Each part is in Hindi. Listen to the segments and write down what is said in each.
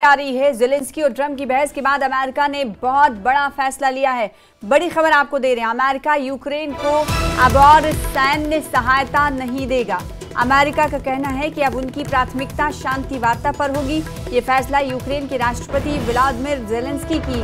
आ रही है। ज़ेलेंस्की और ट्रंप की बहस के बाद अमेरिका ने बहुत बड़ा फैसला लिया है। बड़ी खबर आपको दे रहे हैं, अमेरिका यूक्रेन को अब और सैन्य सहायता नहीं देगा। अमेरिका का कहना है कि अब उनकी प्राथमिकता शांति वार्ता पर होगी। ये फैसला यूक्रेन के राष्ट्रपति व्लादिमीर ज़ेलेंस्की की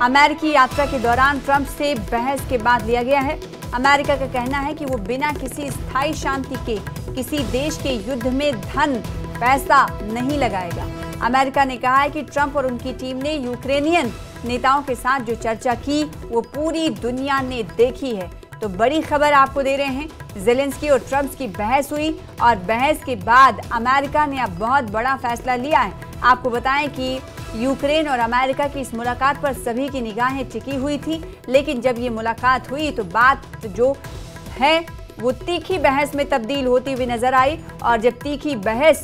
अमेरिकी यात्रा के दौरान ट्रंप से बहस के बाद लिया गया है। अमेरिका का कहना है कि वो बिना किसी स्थायी शांति के किसी देश के युद्ध में धन पैसा नहीं लगाएगा। अमेरिका ने कहा है कि ट्रंप और उनकी टीम ने यूक्रेनियन नेताओं के साथ जो चर्चा की वो पूरी दुनिया ने देखी है। तो बड़ी खबर आपको दे रहे हैं, ज़ेलेंस्की और ट्रंप की बहस हुई और बहस के बाद अमेरिका ने अब बहुत बड़ा फैसला लिया है। आपको बताएं कि यूक्रेन और अमेरिका की इस मुलाकात पर सभी की निगाहें टिकी हुई थी, लेकिन जब ये मुलाकात हुई तो बात जो है वो तीखी बहस में तब्दील होती हुई नजर आई। और जब तीखी बहस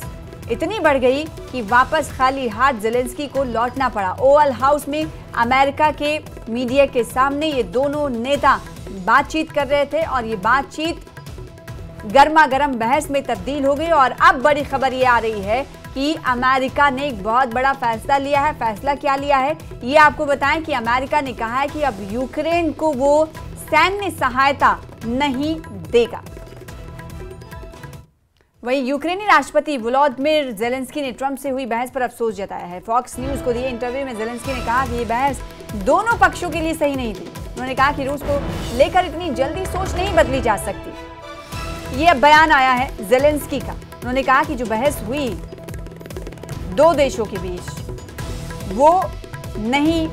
इतनी बढ़ गई कि वापस खाली हाथ ज़ेलेंस्की को लौटना पड़ा। ओवल हाउस में अमेरिका के मीडिया के सामने ये दोनों नेता बातचीत कर रहे थे और ये बातचीत गर्मा गर्म बहस में तब्दील हो गई। और अब बड़ी खबर ये आ रही है कि अमेरिका ने एक बहुत बड़ा फैसला लिया है। फैसला क्या लिया है ये आपको बताएं कि अमेरिका ने कहा है कि अब यूक्रेन को वो सैन्य सहायता नहीं देगा। वहीं यूक्रेनी राष्ट्रपति व्लादिमीर ज़ेलेंस्की ने ट्रंप से हुई बहस पर अफसोस जताया है। फॉक्स न्यूज को दिए इंटरव्यू में ज़ेलेंस्की ने कहा कि ये बहस दोनों पक्षों के लिए सही नहीं थी। उन्होंने कहा कि रूस को लेकर इतनी जल्दी सोच नहीं बदली जा सकती। ये अब बयान आया है ज़ेलेंस्की का। उन्होंने कहा कि जो बहस हुई दो देशों के बीच वो नहीं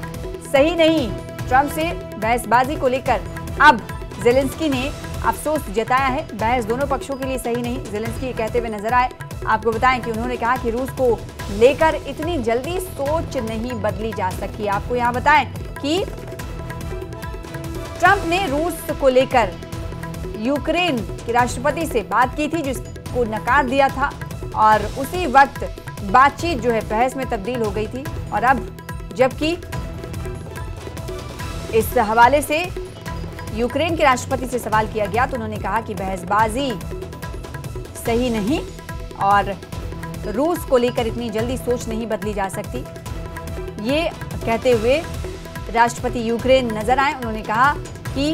सही नहीं। ट्रंप से बहसबाजी को लेकर अब ज़ेलेंस्की ने अफसोस जताया है। बहस दोनों पक्षों के लिए सही नहीं, ज़ेलेंस्की कहते हुए नजर आए। आपको बताएं कि उन्होंने कहा कि रूस को लेकर इतनी जल्दी सोच नहीं बदली जा सकी। आपको यहां बताएं कि ट्रंप ने रूस को लेकर यूक्रेन के राष्ट्रपति से बात की थी जिसको नकार दिया था और उसी वक्त बातचीत जो है बहस में तब्दील हो गई थी। और अब जबकि इस हवाले से यूक्रेन के राष्ट्रपति से सवाल किया गया तो उन्होंने कहा कि बहसबाजी सही नहीं और रूस को लेकर इतनी जल्दी सोच नहीं बदली जा सकती। ये कहते हुए राष्ट्रपति यूक्रेन नजर आए। उन्होंने कहा कि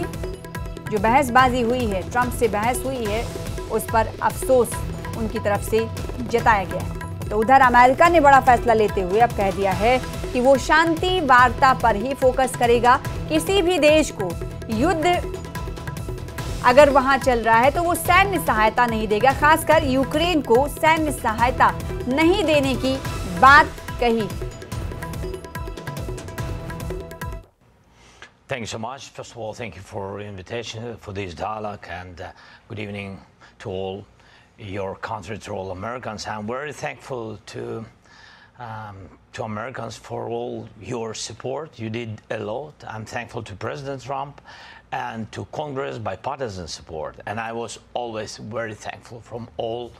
जो बहसबाजी हुई है, ट्रंप से बहस हुई है, उस पर अफसोस उनकी तरफ से जताया गया है। तो उधर अमेरिका ने बड़ा फैसला लेते हुए अब कह दिया है कि वो शांति वार्ता पर ही फोकस करेगा। किसी भी देश को युद्ध अगर वहां चल रहा है तो वो सैन्य सहायता नहीं देगा। खासकर यूक्रेन को सैन्य सहायता नहीं देने की बात कही। Thank you so much. First of all, thank you for the invitation for this dialogue, and good evening to all your country, to all Americans. I'm very thankful to Americans for all your support. You did a lot. I'm thankful to President Trump and to Congress bipartisan support. And I was always very thankful from all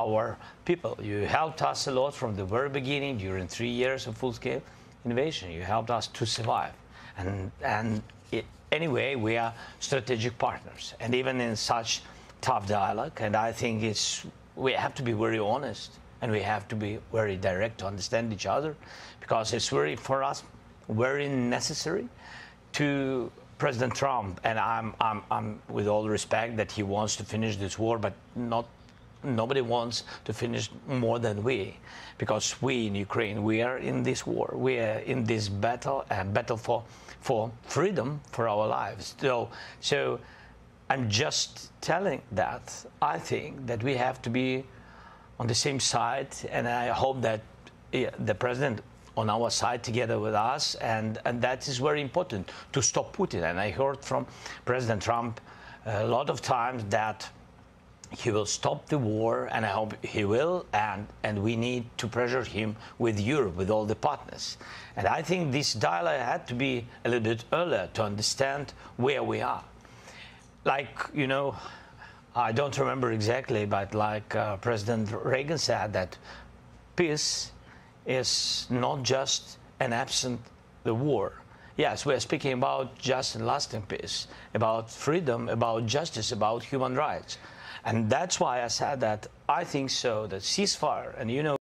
our people. You helped us a lot from the very beginning during 3 years of full-scale invasion. You helped us to survive. Anyway, we are strategic partners, and even in such tough dialogue, and I think we have to be very honest and we have to be very direct to understand each other, because it's for us very necessary to President Trump, and I'm with all respect that he wants to finish this war, but nobody wants to finish more than we, because we in Ukraine, we are in this war, we are in this battle, and battle for freedom for our lives. So I'm just telling that I think that we have to be on the same side, and I hope that the president on our side together with us, and that is very important to stop Putin. And I heard from President Trump a lot of times that he will stop the war, and I hope he will, and we need to pressure him with Europe, with all the partners. And I think this dialogue had to be a little bit earlier to understand where we are. Like, you know, I don't remember exactly, but like President Reagan said, that peace is not just an absent the war. Yes, we are speaking about just and lasting peace, about freedom, about justice, about human rights. And that's why I said that I think so, that ceasefire, and you know,